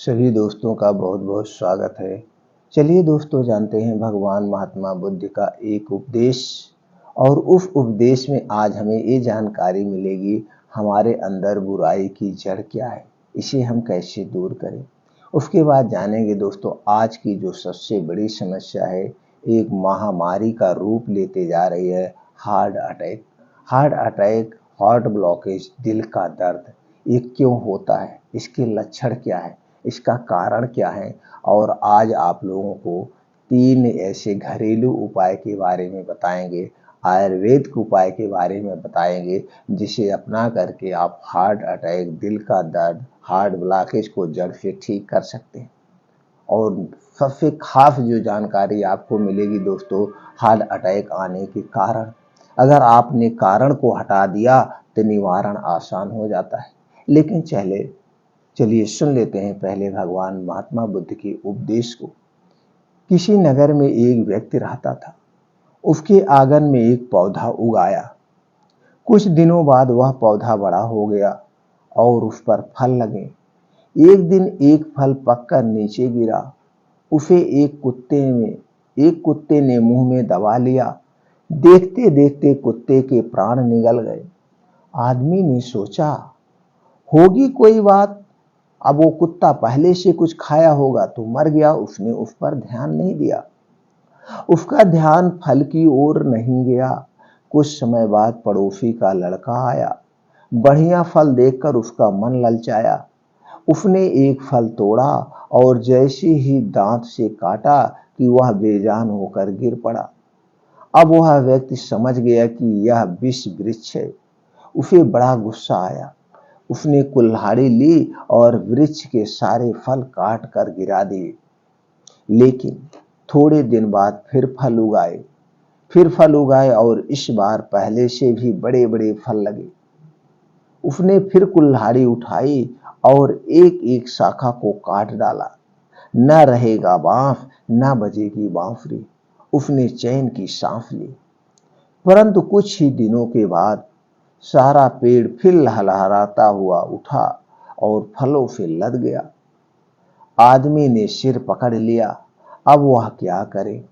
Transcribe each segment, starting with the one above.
सभी दोस्तों का बहुत बहुत स्वागत है। चलिए दोस्तों, जानते हैं भगवान महात्मा बुद्ध का एक उपदेश, और उस उपदेश में आज हमें ये जानकारी मिलेगी हमारे अंदर बुराई की जड़ क्या है, इसे हम कैसे दूर करें। उसके बाद जानेंगे दोस्तों, आज की जो सबसे बड़ी समस्या है, एक महामारी का रूप लेते जा रही है, heart attack. Heart attack, heart blockage, दिल का दर्द, ये क्यों होता है, इसके लक्षण क्या है, इसका कारण क्या है। और आज आप लोगों को 3 ऐसे घरेलू उपाय के बारे में बताएंगे, आयुर्वेद के उपाय के बारे में बताएंगे, जिसे अपना करके आप हार्ट अटैक, दिल का दर्द, हार्ट ब्लॉकेज को जड़ से ठीक कर सकते हैं। और सबसे खास जो जानकारी आपको मिलेगी दोस्तों, हार्ट अटैक आने के कारण। अगर आपने कारण को हटा दिया तो निवारण आसान हो जाता है। लेकिन चलिए सुन लेते हैं पहले भगवान महात्मा बुद्ध के उपदेश को। किसी नगर में एक व्यक्ति रहता था। उसके आंगन में एक पौधा उगाया। कुछ दिनों बाद वह पौधा बड़ा हो गया और उस पर फल लगे। एक दिन एक फल पककर नीचे गिरा। उसे एक कुत्ते ने मुंह में दबा लिया। देखते देखते कुत्ते के प्राण निकल गए। आदमी ने सोचा, होगी कोई बात, अब वो कुत्ता पहले से कुछ खाया होगा तो मर गया। उसने उस पर ध्यान नहीं दिया। उसका ध्यान फल की ओर नहीं गया। कुछ समय बाद पड़ोसी का लड़का आया। बढ़िया फल देखकर उसका मन ललचाया। उसने एक फल तोड़ा और जैसे ही दांत से काटा कि वह बेजान होकर गिर पड़ा। अब वह व्यक्ति समझ गया कि यह विष वृक्ष है। उसे बड़ा गुस्सा आया। उसने कुल्हाड़ी ली और वृक्ष के सारे फल काट कर गिरा दिए। लेकिन थोड़े दिन बाद फिर फल उगाए और इस बार पहले से भी बड़े बड़े फल लगे। उसने फिर कुल्हाड़ी उठाई और एक एक शाखा को काट डाला। न रहेगा बांस, न बजेगी बांसुरी। उसने चैन की सांस ली। परंतु कुछ ही दिनों के बाद सारा पेड़ फिर लहलहाता हुआ उठा और फलों से लद गया। आदमी ने सिर पकड़ लिया। अब वह क्या करे।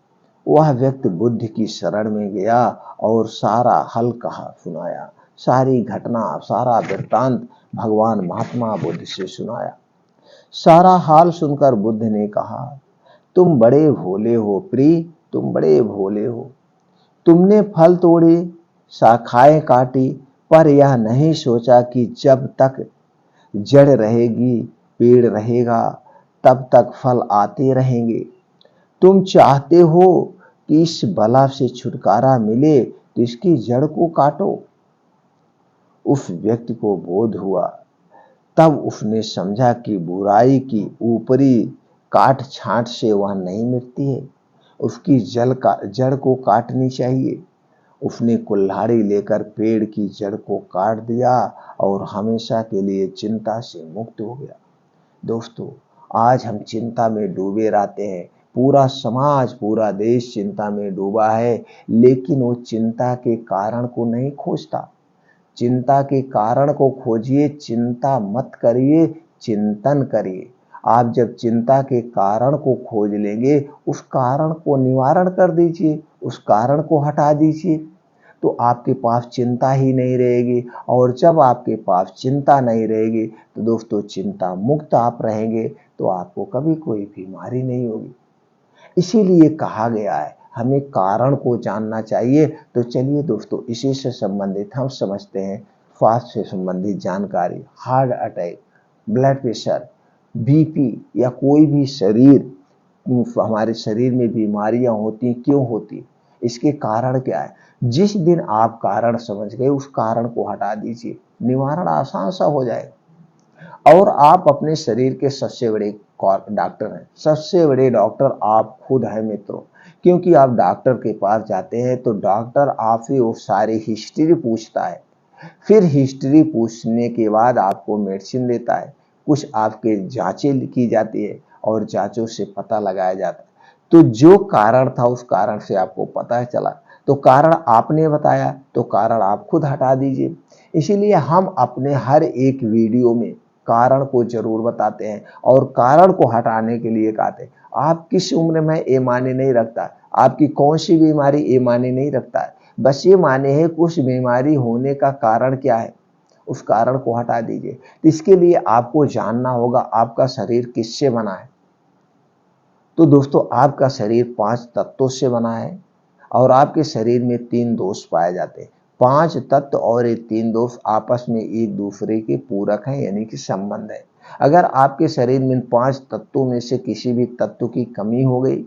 वह व्यक्ति बुद्ध की शरण में गया और सारा हल कहा सुनाया। सारी घटना, सारा वृत्तांत भगवान महात्मा बुद्ध से सुनाया। सारा हाल सुनकर बुद्ध ने कहा, तुम बड़े भोले हो प्रिय, तुम बड़े भोले हो। तुमने फल तोड़े, शाखाएं काटी, पर यह नहीं सोचा कि जब तक जड़ रहेगी, पेड़ रहेगा, तब तक फल आते रहेंगे। तुम चाहते हो कि इस बला से छुटकारा मिले तो इसकी जड़ को काटो। उस व्यक्ति को बोध हुआ। तब उसने समझा कि बुराई की ऊपरी काट छांट से वह नहीं मिटती है, उसकी जड़ को काटनी चाहिए। उसने कुल्हाड़ी लेकर पेड़ की जड़ को काट दिया और हमेशा के लिए चिंता से मुक्त हो गया। दोस्तों, आज हम चिंता में डूबे रहते हैं। पूरा समाज, पूरा देश चिंता में डूबा है, लेकिन वो चिंता के कारण को नहीं खोजता। चिंता के कारण को खोजिए, चिंता मत करिए, चिंतन करिए। आप जब चिंता के कारण को खोज लेंगे, उस कारण को निवारण कर दीजिए, उस कारण को हटा दीजिए, तो आपके पास चिंता ही नहीं रहेगी। और जब आपके पास चिंता नहीं रहेगी तो दोस्तों, चिंता मुक्त आप रहेंगे, तो आपको कभी कोई बीमारी नहीं होगी। इसीलिए कहा गया है हमें कारण को जानना चाहिए। तो चलिए दोस्तों, इसी से संबंधित हम समझते हैं स्वास्थ्य से संबंधित जानकारी। Heart attack, blood pressure, BP या कोई भी हमारे शरीर में बीमारियां होती, क्यों होती, इसके कारण क्या है। जिस दिन आप कारण समझ गए, उस कारण को हटा दीजिए, निवारण आसान सा हो जाएगा। और आप अपने शरीर के सबसे बड़े डॉक्टर हैं। सबसे बड़े डॉक्टर आप खुद हैं मित्रों। क्योंकि आप डॉक्टर के पास जाते हैं तो डॉक्टर आपसे वो सारी हिस्ट्री पूछता है। फिर हिस्ट्री पूछने के बाद आपको मेडिसिन देता है। कुछ आपके जांचें की जाती है और जांचों से पता लगाया जाता है। तो जो कारण था, उस कारण से आपको पता चला, तो कारण आपने बताया, तो कारण आप खुद हटा दीजिए। इसीलिए हम अपने हर एक वीडियो में कारण को जरूर बताते हैं और कारण को हटाने के लिए कहते हैं। आप किस उम्र में ये मायने नहीं रखता, आपकी कौन सी बीमारी ये मायने नहीं रखता है, बस ये माने है कि उस बीमारी होने का कारण क्या है, उस कारण को हटा दीजिए। तो इसके लिए आपको जानना होगा आपका शरीर किससे बना है। तो दोस्तों आपका शरीर 5 तत्वों से बना है और आपके शरीर में 3 दोष पाए जाते हैं। 5 तत्व और ये 3 दोष आपस में एक दूसरे के पूरक हैं, यानी कि संबंध है। अगर आपके शरीर में 5 तत्वों में से किसी भी तत्व की कमी हो गई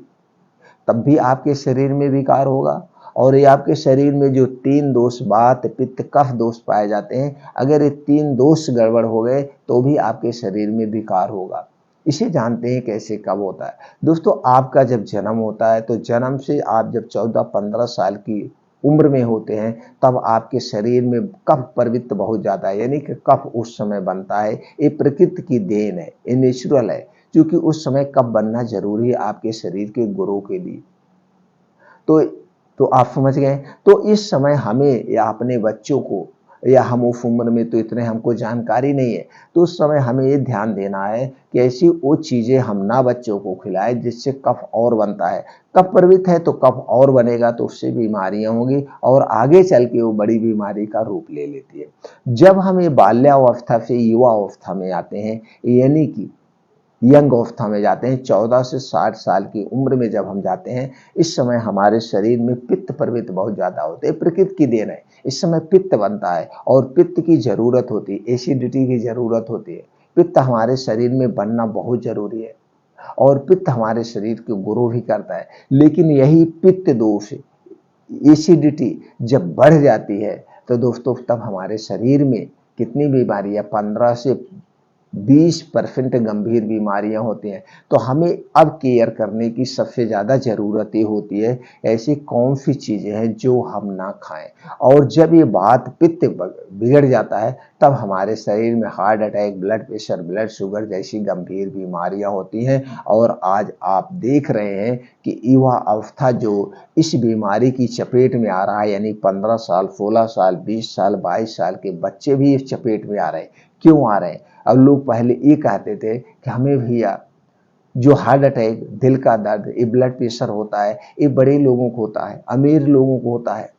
तब भी आपके शरीर में विकार होगा। और ये आपके शरीर में जो 3 दोष वात पित्त कफ दोष पाए जाते हैं, अगर ये 3 दोष गड़बड़ हो गए तो भी आपके शरीर में विकार होगा। इसे जानते हैं कैसे कब होता है। दोस्तों आपका जब जन्म होता है तो जन्म से आप जब 14-15 साल की उम्र में होते हैं तब आपके शरीर में कफ प्रवृत्ति बहुत ज्यादा है, यानी कि कफ उस समय बनता है। ये प्रकृति की देन है, ये नेचुरल है, क्योंकि उस समय कफ बनना जरूरी है आपके शरीर के गुणों के लिए। तो तो आप समझ गए। तो इस समय हमें या अपने बच्चों को, या हम उस उम्र में तो इतने हमको जानकारी नहीं है, तो उस समय हमें ये ध्यान देना है कि ऐसी वो चीजें हम ना बच्चों को खिलाएं जिससे कफ और बनता है। कफ प्रवृत्त है तो कफ और बनेगा, तो उससे बीमारियां होंगी और आगे चल के वो बड़ी बीमारी का रूप ले लेती है। जब हम ये बाल्यावस्था से युवा अवस्था में आते हैं, यानी कि यंग अवस्था में जाते हैं, 14 से 60 साल की उम्र में जब हम जाते हैं, इस समय हमारे शरीर में पित्त प्रवृत्ति बहुत ज्यादा होते हैं। प्रकृति की देन है, इस समय पित्त बनता है और पित्त की जरूरत होती है, एसिडिटी की जरूरत होती है। पित्त हमारे शरीर में बनना बहुत जरूरी है और पित्त हमारे शरीर को ग्रो भी करता है। लेकिन यही पित्त दोष, एसिडिटी जब बढ़ जाती है तो दोस्तों तब हमारे शरीर में कितनी बीमारियां, 15 से 20% गंभीर बीमारियां होती हैं। तो हमें अब केयर करने की सबसे ज़्यादा ज़रूरत ये होती है, ऐसी कौन सी चीज़ें हैं जो हम ना खाएं। और जब ये बात पित्त बिगड़ जाता है तब हमारे शरीर में heart attack, blood pressure, blood sugar जैसी गंभीर बीमारियां होती हैं। और आज आप देख रहे हैं कि युवा अवस्था जो इस बीमारी की चपेट में आ रहा है, यानी 15 साल, 16 साल, 20 साल, 22 साल के बच्चे भी इस चपेट में आ रहे हैं। क्यों आ रहे हैं? अब लोग पहले ये कहते थे कि हमें भैया जो हार्ट अटैक, दिल का दर्द, ये ब्लड प्रेशर होता है, ये बड़े लोगों को होता है, अमीर लोगों को होता है,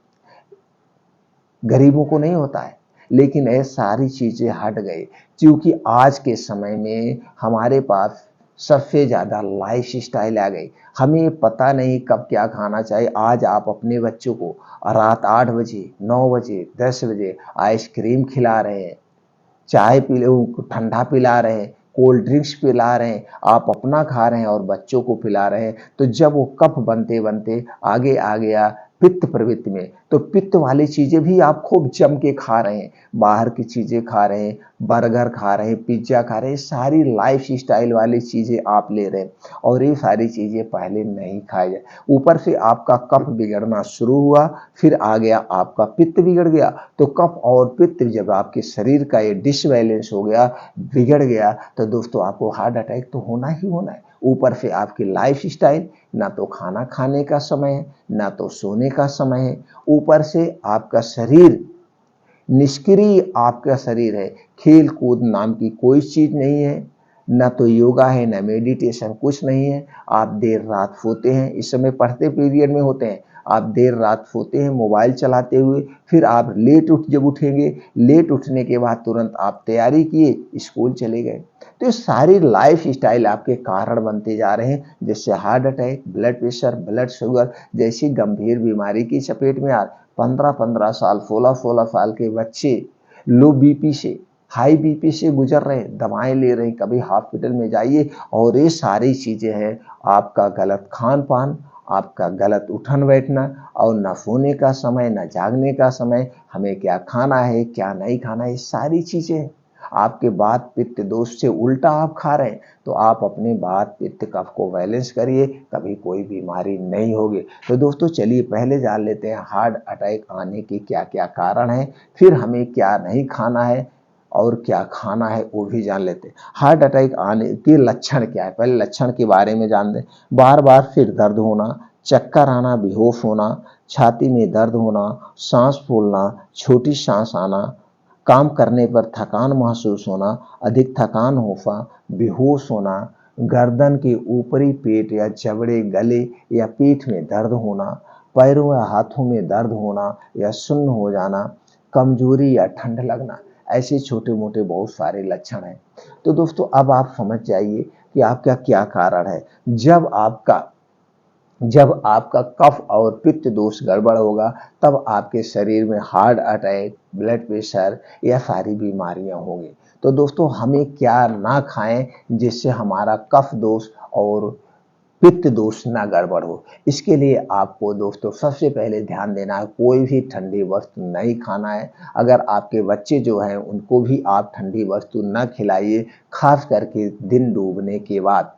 गरीबों को नहीं होता है। लेकिन ये सारी चीजें हट गई, क्योंकि आज के समय में हमारे पास सबसे ज्यादा लाइफ स्टाइल आ गई। हमें पता नहीं कब क्या खाना चाहिए। आज आप अपने बच्चों को रात 8 बजे, 9 बजे, 10 बजे आइसक्रीम खिला रहे हैं, चाय पी ठंडा पिला रहे हैं, कोल्ड ड्रिंक्स पिला रहे हैं, आप अपना खा रहे हैं और बच्चों को पिला रहे हैं। तो जब वो कफ बनते बनते आगे आ गया पित्त प्रवृत्ति में, तो पित्त वाली चीजें भी आप खूब जम के खा रहे हैं, बाहर की चीजें खा रहे हैं, बर्गर खा रहे हैं, पिज्जा खा रहे हैं, सारी लाइफ स्टाइल वाली चीजें आप ले रहे हैं और ये सारी चीजें पहले नहीं खाई जाए। ऊपर से आपका कफ बिगड़ना शुरू हुआ, फिर आ गया आपका पित्त बिगड़ गया। तो कफ और पित्त जब आपके शरीर का ये डिसबैलेंस हो गया, बिगड़ गया, तो दोस्तों आपको हार्ट अटैक तो होना ही होना है। ऊपर से आपकी लाइफ स्टाइल, ना तो खाना खाने का समय है, ना तो सोने का समय है, ऊपर से आपका शरीर निष्क्रिय आपका शरीर है, खेल कूद नाम की कोई चीज नहीं है, ना तो योगा है, ना मेडिटेशन, कुछ नहीं है। आप देर रात सोते हैं, इस समय पढ़ते पीरियड में होते हैं, आप देर रात सोते हैं मोबाइल चलाते हुए, फिर आप लेट जब उठेंगे, लेट उठने के बाद तुरंत आप तैयारी किए, स्कूल चले गए। तो ये सारी लाइफ स्टाइल आपके कारण बनते जा रहे हैं, जिससे heart attack, blood pressure, blood sugar जैसी गंभीर बीमारी की चपेट में आ 15-15 साल, 16-16 साल के बच्चे लो बीपी से, हाई बीपी से गुजर रहे हैं, दवाएं ले रहे हैं। कभी हॉस्पिटल में जाइए और ये सारी चीजें हैं आपका गलत खान पान, आपका गलत उठन बैठना और न सोने का समय, न जागने का समय, हमें क्या खाना है क्या नहीं खाना है, ये सारी चीजें आपके वात पित्त दोष से उल्टा आप खा रहे हैं। तो आप अपने वात पित्त कफ को बैलेंस करिए, कभी कोई बीमारी नहीं होगी। तो दोस्तों चलिए पहले जान लेते हैं हार्ट अटैक आने के क्या क्या कारण है, फिर हमें क्या नहीं खाना है और क्या खाना है वो भी जान लेते हैं। हार्ट अटैक आने के लक्षण क्या है, पहले लक्षण के बारे में जान लें। बार बार सिर दर्द होना, चक्कर आना, बेहोश होना, छाती में दर्द होना, सांस फूलना, छोटी सांस आना, काम करने पर थकान महसूस होना, अधिक थकान होना, बेहोश होना, गर्दन के ऊपरी पेट या जबड़े, गले या पीठ में दर्द होना, पैरों या हाथों में दर्द होना या सुन्न हो जाना, कमजोरी या ठंड लगना, ऐसे छोटे मोटे बहुत सारे लक्षण हैं। तो दोस्तों अब आप समझ जाइए कि आपका क्या कारण है। जब आपका कफ और पित्त दोष गड़बड़ होगा, तब आपके शरीर में हार्ट अटैक, ब्लड प्रेशर या सारी बीमारियां होंगी। तो दोस्तों हमें क्या ना खाएं जिससे हमारा कफ दोष और पित्त दोष ना गड़बड़ हो। इसके लिए आपको दोस्तों सबसे पहले ध्यान देना है, कोई भी ठंडी वस्तु नहीं खाना है। अगर आपके बच्चे जो हैं उनको भी आप ठंडी वस्तु न खिलाइए, खास करके दिन डूबने के बाद।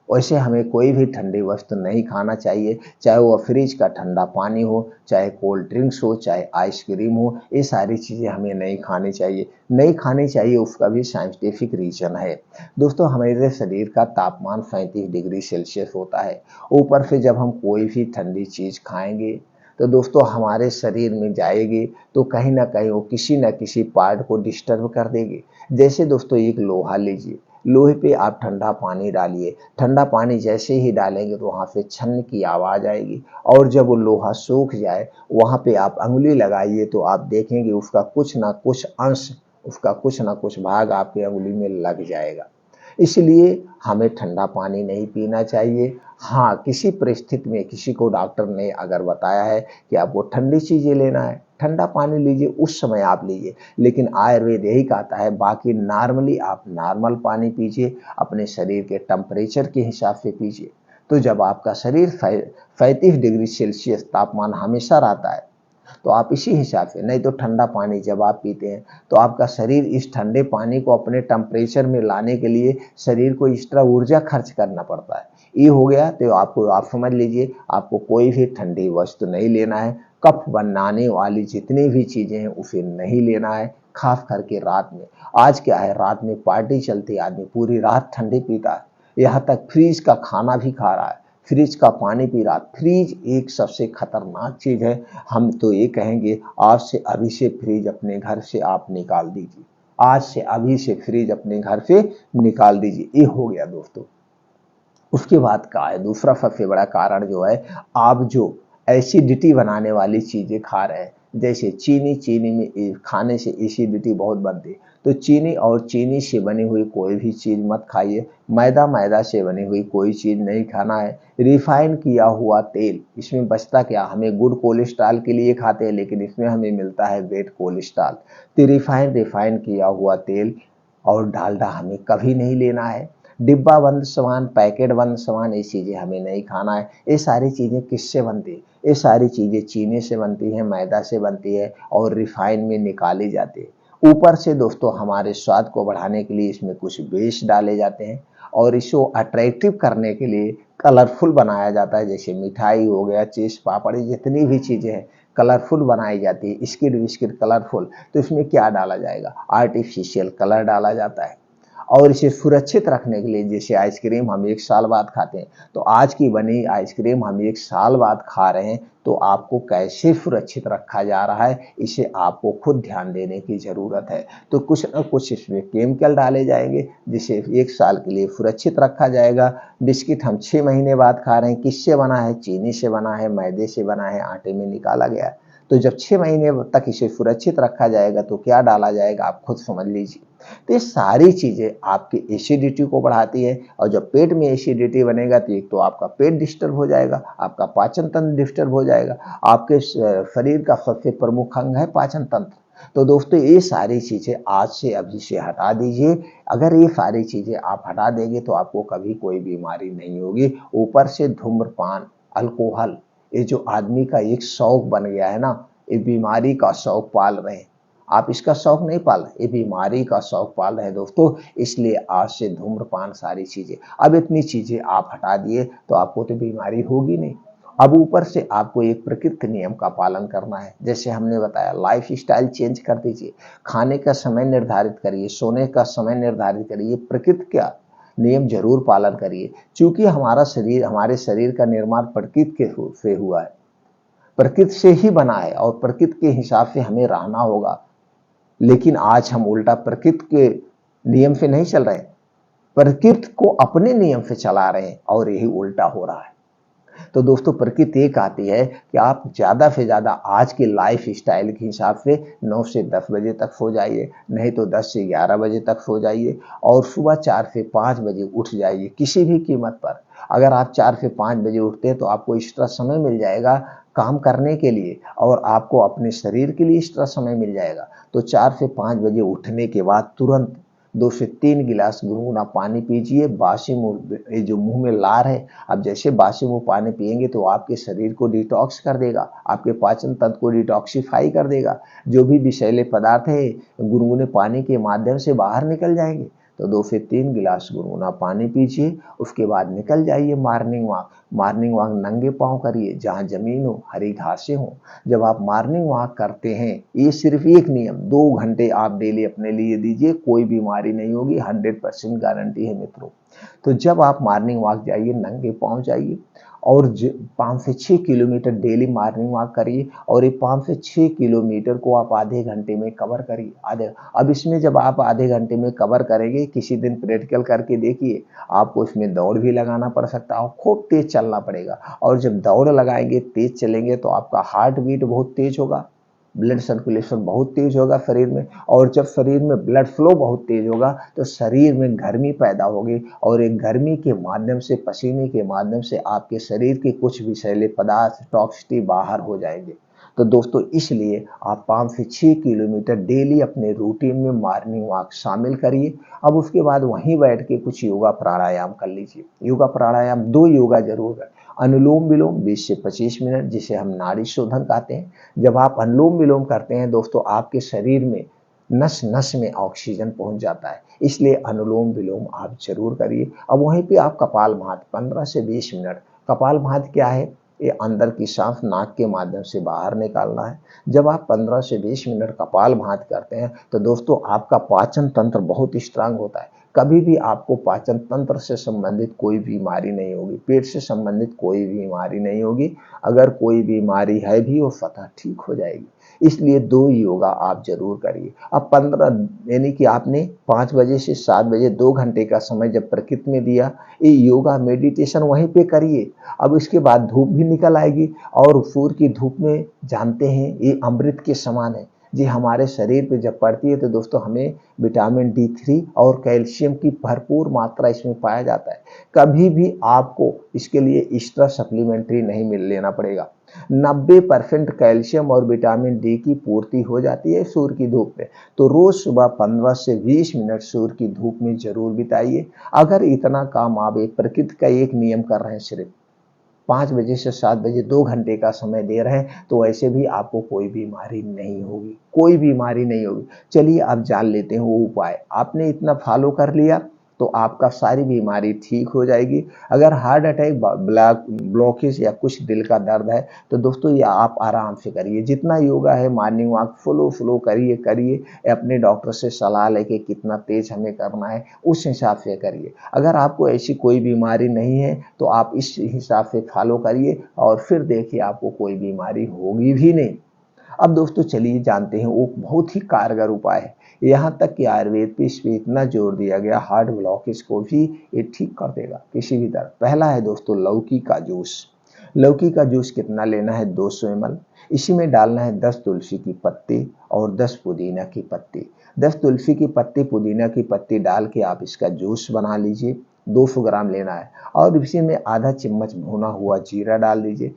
वैसे हमें कोई भी ठंडी वस्तु नहीं खाना चाहिए, चाहे वो फ्रिज का ठंडा पानी हो, चाहे कोल्ड ड्रिंक्स हो, चाहे आइसक्रीम हो, ये सारी चीज़ें हमें नहीं खानी चाहिए। नहीं खानी चाहिए उसका भी साइंटिफिक रीज़न है। दोस्तों हमारे शरीर का तापमान 35 डिग्री सेल्सियस होता है। ऊपर से जब हम कोई भी ठंडी चीज़ खाएंगे तो दोस्तों हमारे शरीर में जाएगी तो कहीं ना कहीं वो किसी न किसी पार्ट को डिस्टर्ब कर देगी। जैसे दोस्तों एक लोहा लीजिए, लोहे पे आप ठंडा पानी डालिए, ठंडा पानी जैसे ही डालेंगे तो वहाँ से छन की आवाज़ आएगी, और जब वो लोहा सूख जाए वहाँ पे आप अंगुली लगाइए तो आप देखेंगे उसका कुछ ना कुछ अंश, उसका कुछ ना कुछ भाग आपकी अंगुली में लग जाएगा। इसलिए हमें ठंडा पानी नहीं पीना चाहिए। हाँ, किसी परिस्थिति में किसी को डॉक्टर ने अगर बताया है कि आपको ठंडी चीज़ें लेना है, ठंडा पानी लीजिए, उस समय आप लीजिए। लेकिन आयुर्वेद यही कहता है बाकी नॉर्मली आप नॉर्मल पानी पीजिए, अपने शरीर के टेम्परेचर के हिसाब से पीजिए। तो जब आपका शरीर 35 डिग्री सेल्सियस तापमान हमेशा रहता है, तो आप इसी हिसाब से, नहीं तो ठंडा पानी जब आप पीते हैं तो आपका शरीर इस ठंडे पानी को अपने टेम्परेचर में लाने के लिए शरीर को एक्स्ट्रा ऊर्जा खर्च करना पड़ता है। ये हो गया तो आप समझ लीजिए आपको कोई भी ठंडी वस्तु नहीं लेना है। कफ बनाने वाली जितनी भी चीजें हैं उसे नहीं लेना है, खास करके रात में। आज क्या है, रात में पार्टी चलती है, आदमी पूरी रात ठंडी पीता है, यहाँ तक फ्रीज का खाना भी खा रहा है, फ्रिज का पानी पी रहा। फ्रिज एक सबसे खतरनाक चीज है। हम तो ये कहेंगे आज से अभी से फ्रिज अपने घर से आप निकाल दीजिए, आज से अभी से फ्रिज अपने घर से निकाल दीजिए। ये हो गया दोस्तों। उसके बाद का है दूसरा सबसे बड़ा कारण जो है, आप जो एसिडिटी बनाने वाली चीजें खा रहे हैं, जैसे चीनी, चीनी में खाने से एसिडिटी बहुत बनती है, तो चीनी और चीनी से बनी हुई कोई भी चीज मत खाइए। मैदा, मैदा से बनी हुई कोई चीज नहीं खाना है। रिफाइन किया हुआ तेल, इसमें बचता क्या, हमें गुड कोलेस्ट्रॉल के लिए खाते हैं लेकिन इसमें हमें मिलता है बैड कोलेस्ट्रॉल। तो रिफाइन किया हुआ तेल और डालडा हमें कभी नहीं लेना है। डिब्बा बंद सामान, पैकेट बंद सामान, ये चीज़ें हमें नहीं खाना है। ये सारी चीज़ें किससे बनती है, ये सारी चीज़ें चीनी से बनती हैं, मैदा से बनती है और रिफाइन में निकाली जाती है। ऊपर से दोस्तों हमारे स्वाद को बढ़ाने के लिए इसमें कुछ बेस डाले जाते हैं और इसको अट्रैक्टिव करने के लिए कलरफुल बनाया जाता है। जैसे मिठाई हो गया, चीज पापड़ी, जितनी भी चीज़ें हैं कलरफुल बनाई जाती है, स्किट बिस्किट कलरफुल। तो इसमें क्या डाला जाएगा, आर्टिफिशियल कलर डाला जाता है। और इसे सुरक्षित रखने के लिए, जैसे आइसक्रीम हम 1 साल बाद खाते हैं, तो आज की बनी आइसक्रीम हम 1 साल बाद खा रहे हैं, तो आपको कैसे सुरक्षित रखा जा रहा है इसे आपको खुद ध्यान देने की ज़रूरत है। तो कुछ न कुछ इसमें केमिकल डाले जाएंगे जिसे 1 साल के लिए सुरक्षित रखा जाएगा। बिस्किट हम 6 महीने बाद खा रहे हैं, किससे बना है, चीनी से बना है, मैदे से बना है, आटे में निकाला गया है। तो जब 6 महीने तक इसे सुरक्षित रखा जाएगा तो क्या डाला जाएगा आप खुद समझ लीजिए। तो ये सारी चीज़ें आपकी एसिडिटी को बढ़ाती है, और जब पेट में एसिडिटी बनेगा तो एक तो आपका पेट डिस्टर्ब हो जाएगा, आपका पाचन तंत्र डिस्टर्ब हो जाएगा। आपके शरीर का सबसे प्रमुख अंग है पाचन तंत्र। तो दोस्तों ये सारी चीज़ें आज से अभी से हटा दीजिए। अगर ये सारी चीज़ें आप हटा देंगे तो आपको कभी कोई बीमारी नहीं होगी। ऊपर से धूम्रपान, अल्कोहल, ये जो आदमी का एक शौक बन गया है ना, ये बीमारी का शौक पाल रहे हैं। आप इसका शौक नहीं पाल रहे, ये बीमारी का शौक पाल रहे हैं दोस्तों। इसलिए आज से धूम्रपान, सारी चीजें, अब इतनी चीजें आप हटा दिए तो आपको तो बीमारी होगी नहीं। अब ऊपर से आपको एक प्रकृति नियम का पालन करना है। जैसे हमने बताया, लाइफ स्टाइल चेंज कर दीजिए, खाने का समय निर्धारित करिए, सोने का समय निर्धारित करिए, प्रकृति का नियम जरूर पालन करिए। क्योंकि हमारा शरीर, हमारे शरीर का निर्माण प्रकृति से हुआ है, प्रकृति से ही बना है और प्रकृति के हिसाब से हमें रहना होगा। लेकिन आज हम उल्टा प्रकृति के नियम पे नहीं चल रहे, प्रकृति को अपने नियम से चला रहे हैं और यही उल्टा हो रहा है। तो दोस्तों प्रकृति ये कहती है कि आप ज़्यादा से ज़्यादा आज के लाइफ स्टाइल के हिसाब से 9 से 10 बजे तक सो जाइए, नहीं तो 10 से 11 बजे तक सो जाइए और सुबह 4 से 5 बजे उठ जाइए किसी भी कीमत पर। अगर आप 4 से 5 बजे उठते हैं तो आपको एक्स्ट्रा समय मिल जाएगा काम करने के लिए और आपको अपने शरीर के लिए एक्स्ट्रा समय मिल जाएगा। तो 4 से 5 बजे उठने के बाद तुरंत 2 से 3 गिलास गुनगुना पानी पीजिए। बासी मुंह, ये जो मुंह में लार है, अब जैसे बासी मुंह पानी पिएंगे तो आपके शरीर को डिटॉक्स कर देगा, आपके पाचन तंत्र को डिटॉक्सिफाई कर देगा। जो भी विषैले पदार्थ है गुनगुने पानी के माध्यम से बाहर निकल जाएंगे। तो 2 से 3 गिलास गुनगुना पानी पीजिए, उसके बाद निकल जाइए मॉर्निंग वॉक। मॉर्निंग वॉक नंगे पाँव करिए, जहाँ जमीन हो, हरी घासें हो। जब आप मॉर्निंग वॉक करते हैं, ये सिर्फ एक नियम 2 घंटे आप डेली अपने लिए दीजिए, कोई बीमारी नहीं होगी, 100% गारंटी है मित्रों। तो जब आप मॉर्निंग वॉक जाइए, नंगे पाँव जाइए और 5 से 6 किलोमीटर डेली मॉर्निंग वॉक करिए और ये 5 से 6 किलोमीटर को आप आधे घंटे में कवर करिए। आधे, अब इसमें जब आप आधे घंटे में कवर करेंगे, किसी दिन प्रैक्टिकल करके देखिए, आपको इसमें दौड़ भी लगाना पड़ सकता है, खूब तेज चलना पड़ेगा। और जब दौड़ लगाएंगे, तेज चलेंगे तो आपका हार्ट बीट बहुत तेज होगा, ब्लड सर्कुलेशन बहुत तेज होगा शरीर में, और जब शरीर में ब्लड फ्लो बहुत तेज होगा तो शरीर में गर्मी पैदा होगी और एक गर्मी के माध्यम से, पसीने के माध्यम से आपके शरीर के कुछ विषैले पदार्थ, टॉक्सिटी बाहर हो जाएंगे। तो दोस्तों इसलिए आप 5 से 6 किलोमीटर डेली अपने रूटीन में मॉर्निंग वॉक शामिल करिए। अब उसके बाद वहीं बैठ के कुछ योगा प्राणायाम कर लीजिए। योगा प्राणायाम 2 योगा जरूर है। अनुलोम विलोम 20 से 25 मिनट, जिसे हम नाड़ी शोधन कहते हैं। जब आप अनुलोम विलोम करते हैं दोस्तों, आपके शरीर में नस नस में ऑक्सीजन पहुंच जाता है, इसलिए अनुलोम विलोम आप जरूर करिए। अब वहीं पे आप कपालभाति 15 से 20 मिनट। कपालभाति क्या है? ये अंदर की सांस नाक के माध्यम से बाहर निकालना है। जब आप 15 से 20 मिनट कपालभाति करते हैं तो दोस्तों आपका पाचन तंत्र बहुत स्ट्रांग होता है। कभी भी आपको पाचन तंत्र से संबंधित कोई बीमारी नहीं होगी, पेट से संबंधित कोई बीमारी नहीं होगी। अगर कोई बीमारी है भी वो स्वतः ठीक हो जाएगी। इसलिए 2 योगा आप जरूर करिए। अब 15 यानी कि आपने 5 बजे से 7 बजे 2 घंटे का समय जब प्रकृति में दिया, ये योगा मेडिटेशन वहीं पे करिए। अब इसके बाद धूप भी निकल आएगी और सूर्य की धूप में जानते हैं ये अमृत के समान है जी। हमारे शरीर पे जब पड़ती है तो दोस्तों हमें विटामिन D3 और कैल्शियम की भरपूर मात्रा इसमें पाया जाता है। कभी भी आपको इसके लिए एक्स्ट्रा सप्लीमेंट्री नहीं लेना पड़ेगा। 90% कैल्शियम और विटामिन डी की पूर्ति हो जाती है सूर्य की धूप में। तो रोज सुबह 15 से 20 मिनट सूर्य की धूप में जरूर बिताइए। अगर इतना काम आप एक प्रकृति का एक नियम कर रहे हैं, सिर्फ 5 बजे से 7 बजे 2 घंटे का समय दे रहे हैं, तो ऐसे भी आपको कोई बीमारी नहीं होगी, कोई बीमारी नहीं होगी। चलिए अब जान लेते हैं वो उपाय। आपने इतना फॉलो कर लिया तो आपका सारी बीमारी ठीक हो जाएगी। अगर हार्ट अटैक, ब्लॉकेज या कुछ दिल का दर्द है तो दोस्तों ये आप आराम से करिए। जितना योगा है, मॉर्निंग वॉक फ्लो करिए। अपने डॉक्टर से सलाह लेके कितना तेज हमें करना है उस हिसाब से करिए। अगर आपको ऐसी कोई बीमारी नहीं है तो आप इस हिसाब से फॉलो करिए और फिर देखिए आपको कोई बीमारी होगी भी नहीं। अब दोस्तों चलिए जानते हैं वो बहुत ही कारगर उपाय है। यहाँ तक कि आयुर्वेद पे इस पे इतना जोर दिया गया, हार्ट ब्लॉकेज को भी ये ठीक कर देगा किसी भी तरह। पहला है दोस्तों लौकी का जूस। लौकी का जूस कितना लेना है? 200 ml। इसी में डालना है 10 तुलसी की पत्ती और 10 पुदीना की पत्ती। 10 तुलसी की पत्ती, पुदीना की पत्ती डाल के आप इसका जूस बना लीजिए। 200 ग्राम लेना है और इसी में आधा चम्मच भुना हुआ जीरा डाल दीजिए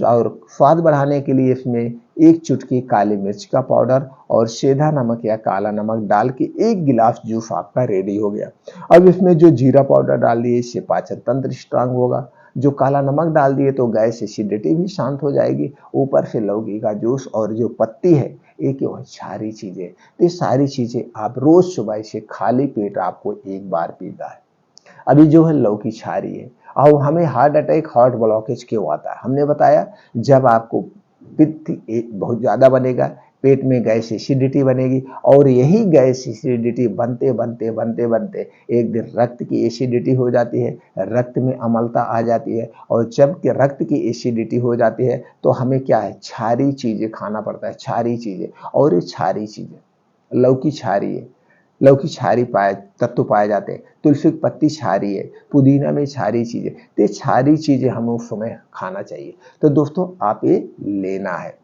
और स्वाद बढ़ाने के लिए इसमें 1 चुटकी काली मिर्च का पाउडर और सेंधा नमक या काला नमक डाल के 1 गिलास जूस आपका रेडी हो गया। अब इसमें जो जीरा पाउडर डाल दिए, इससे पाचन तंत्र स्ट्रांग होगा। जो काला नमक डाल दिए तो गैस एसिडिटी भी शांत हो जाएगी। ऊपर से लौकी का जूस और जो पत्ती है, एक सारी चीजें, तो ये सारी चीजें आप रोज सुबह इसे खाली पेट आपको एक बार पीना है। अभी जो है लौकी क्षारी है। और हमें हार्ट अटैक, हार्ट ब्लॉकेज क्यों आता है? हमने बताया जब आपको पित्त बहुत ज्यादा बनेगा, पेट में गैस एसिडिटी बनेगी और यही गैस एसिडिटी बनते बनते बनते बनते एक दिन रक्त की एसिडिटी हो जाती है, रक्त में अम्लता आ जाती है और जब कि रक्त की एसिडिटी हो जाती है तो हमें क्या है, क्षारी चीजें खाना पड़ता है, क्षारी चीजें। और ये क्षारी चीजें लौकी क्षारीय है, लौकी क्षारीय तत्व पाए जाते हैं, तुलसी की पत्ती क्षारीय है, पुदीना में क्षारीय चीजें, तो ये क्षारीय चीजें हमें उस समय खाना चाहिए। तो दोस्तों आप ये लेना है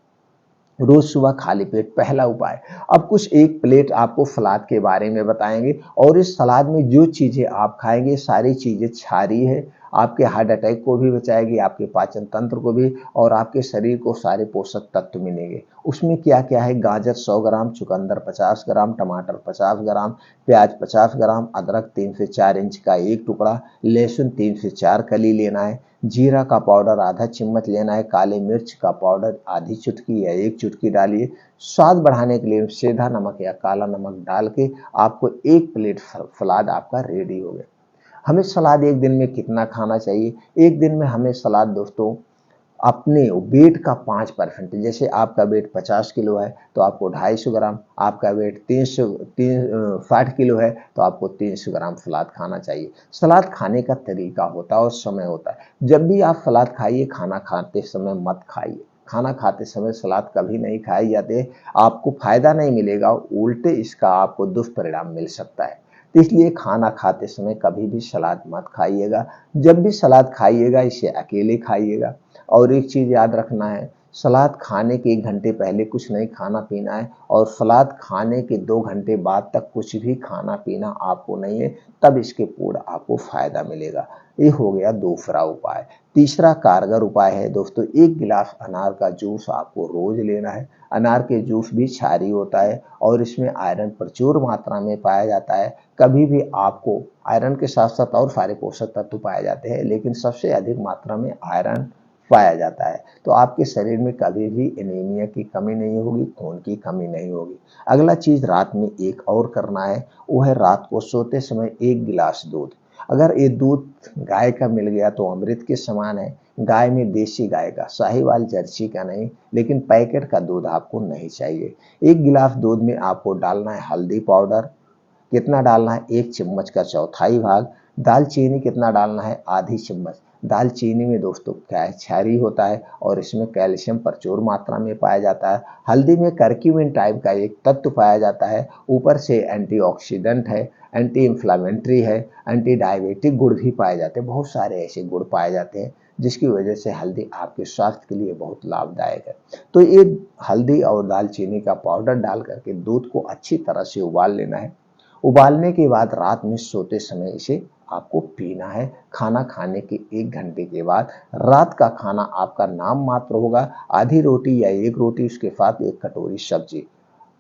रोज सुबह खाली पेट, पहला उपाय। अब कुछ एक प्लेट आपको सलाद के बारे में बताएंगे, और इस सलाद में जो चीजें आप खाएंगे सारी चीजें क्षारीय है, आपके हार्ट अटैक को भी बचाएगी, आपके पाचन तंत्र को भी, और आपके शरीर को सारे पोषक तत्व मिलेंगे। उसमें क्या क्या है, गाजर 100 ग्राम, चुकंदर 50 ग्राम, टमाटर 50 ग्राम, प्याज 50 ग्राम, अदरक 3 से 4 इंच का एक टुकड़ा, लहसुन 3 से 4 कली लेना है, जीरा का पाउडर आधा चम्मच लेना है, काले मिर्च का पाउडर आधी चुटकी या एक चुटकी डालिए। स्वाद बढ़ाने के लिए सेंधा नमक या काला नमक डाल के आपको एक प्लेट सलाद आपका रेडी हो गया। हमें सलाद एक दिन में कितना खाना चाहिए? एक दिन में हमें सलाद दोस्तों अपने वेट का 5%, जैसे आपका वेट 50 किलो है तो आपको 250 ग्राम, आपका वेट 60 किलो है तो आपको 300 ग्राम सलाद खाना चाहिए। सलाद खाने का तरीका होता है और समय होता है। जब भी आप सलाद खाइए, खाना खाते समय मत खाइए। खाना खाते समय सलाद कभी नहीं खाए जाते, आपको फायदा नहीं मिलेगा, उल्टे इसका आपको दुष्परिणाम मिल सकता है। तो इसलिए खाना खाते समय कभी भी सलाद मत खाइएगा। जब भी सलाद खाइएगा इसे अकेले खाइएगा। और एक चीज याद रखना है, सलाद खाने के 1 घंटे पहले कुछ नहीं खाना पीना है, और सलाद खाने के 2 घंटे बाद तक कुछ भी खाना पीना आपको नहीं है, तब इसके पूर्ण आपको फायदा मिलेगा। ये हो गया दूसरा उपाय। तीसरा कारगर उपाय है दोस्तों, 1 गिलास अनार का जूस आपको रोज लेना है। अनार के जूस भी क्षारीय होता है और इसमें आयरन प्रचुर मात्रा में पाया जाता है। कभी भी आपको आयरन के साथ साथ और सारे पोषक तत्व पाए जाते हैं, लेकिन सबसे अधिक मात्रा में आयरन पाया जाता है। तो आपके शरीर में कभी भी एनीमिया की कमी नहीं होगी, खून की कमी नहीं होगी। अगला चीज रात में एक और करना है, वो है रात को सोते समय 1 गिलास दूध। अगर ये दूध गाय का मिल गया तो अमृत के समान है। गाय में देसी गाय का, साहिवाल जर्सी का नहीं, लेकिन पैकेट का दूध आपको नहीं चाहिए। 1 गिलास दूध में आपको डालना है हल्दी पाउडर, कितना डालना है, 1 चम्मच का चौथाई भाग। दालचीनी कितना डालना है, आधी चम्मच। दालचीनी में दोस्तों क्या है, क्षारीय होता है और इसमें कैल्शियम प्रचुर मात्रा में पाया जाता है। हल्दी में करक्यूमिन टाइप का एक तत्व पाया जाता है, ऊपर से एंटीऑक्सीडेंट है, एंटी इंफ्लामेटरी है, एंटी डायबिटिक गुण भी पाए जाते हैं। बहुत सारे ऐसे गुण पाए जाते हैं जिसकी वजह से हल्दी आपके स्वास्थ्य के लिए बहुत लाभदायक है। तो ये हल्दी और दालचीनी का पाउडर डाल करके दूध को अच्छी तरह से उबाल लेना है। उबालने के बाद रात में सोते समय इसे आपको पीना है। खाना खाने के 1 घंटे के बाद। रात का खाना आपका नाम मात्र होगा, आधी रोटी या 1 रोटी, उसके साथ 1 कटोरी सब्जी।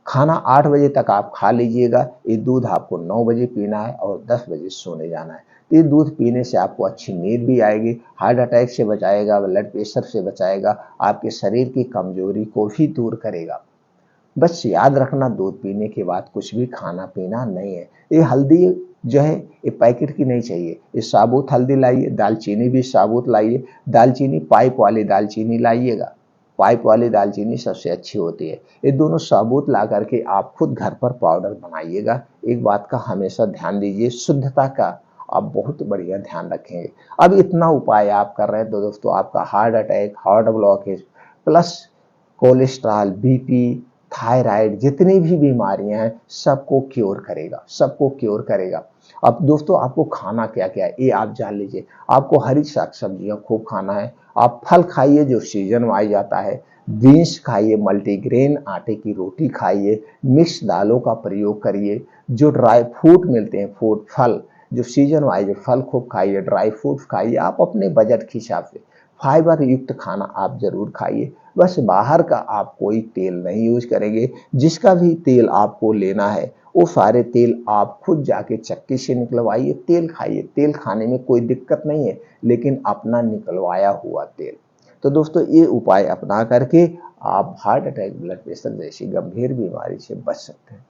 खाना 8 बजे तक आप खा लीजिएगा। ये दूध आपको 9 बजे पीना है और 10 बजे सोने जाना है। तो ये दूध पीने से आपको अच्छी नींद भी आएगी, हार्ट अटैक से बचाएगा, ब्लड प्रेशर से बचाएगा, आपके शरीर की कमजोरी को भी दूर करेगा। बस याद रखना, दूध पीने के बाद कुछ भी खाना पीना नहीं है। ये हल्दी जो है ये पैकेट की नहीं चाहिए, ये साबुत हल्दी लाइए। दालचीनी भी साबुत लाइए। दालचीनी पाइप वाली दालचीनी लाइएगा, पाइप वाली दालचीनी सबसे अच्छी होती है। ये दोनों साबुत ला करके आप खुद घर पर पाउडर बनाइएगा। एक बात का हमेशा ध्यान दीजिए, शुद्धता का आप बहुत बढ़िया ध्यान रखेंगे। अब इतना उपाय आप कर रहे हैं तो दोस्तों आपका heart attack, heart blockage plus cholesterol, BP, thyroid, जितनी भी बीमारियां हैं सबको क्योर करेगा, सबको क्योर करेगा। अब दोस्तों आपको खाना क्या क्या है ये आप जान लीजिए। आपको हरी साग सब्जियां खूब खाना है। आप फल खाइए जो सीजन वाइज आता है। बीन्स खाइए, मल्टीग्रेन आटे की रोटी खाइए, मिक्स दालों का प्रयोग करिए। जो ड्राई फ्रूट मिलते हैं, फ्रूट फल जो सीजन वाइज फल खूब खाइए, ड्राई फ्रूट खाइए। आप अपने बजट के हिसाब से फाइबर युक्त खाना आप जरूर खाइए। बस बाहर का आप कोई तेल नहीं यूज करेंगे। जिसका भी तेल आपको लेना है वो सारे तेल आप खुद जाके चक्की से निकलवाइए, तेल खाइए। तेल खाने में कोई दिक्कत नहीं है, लेकिन अपना निकलवाया हुआ तेल। तो दोस्तों ये उपाय अपना करके आप हार्ट अटैक, ब्लड प्रेशर जैसी गंभीर बीमारी से बच सकते हैं।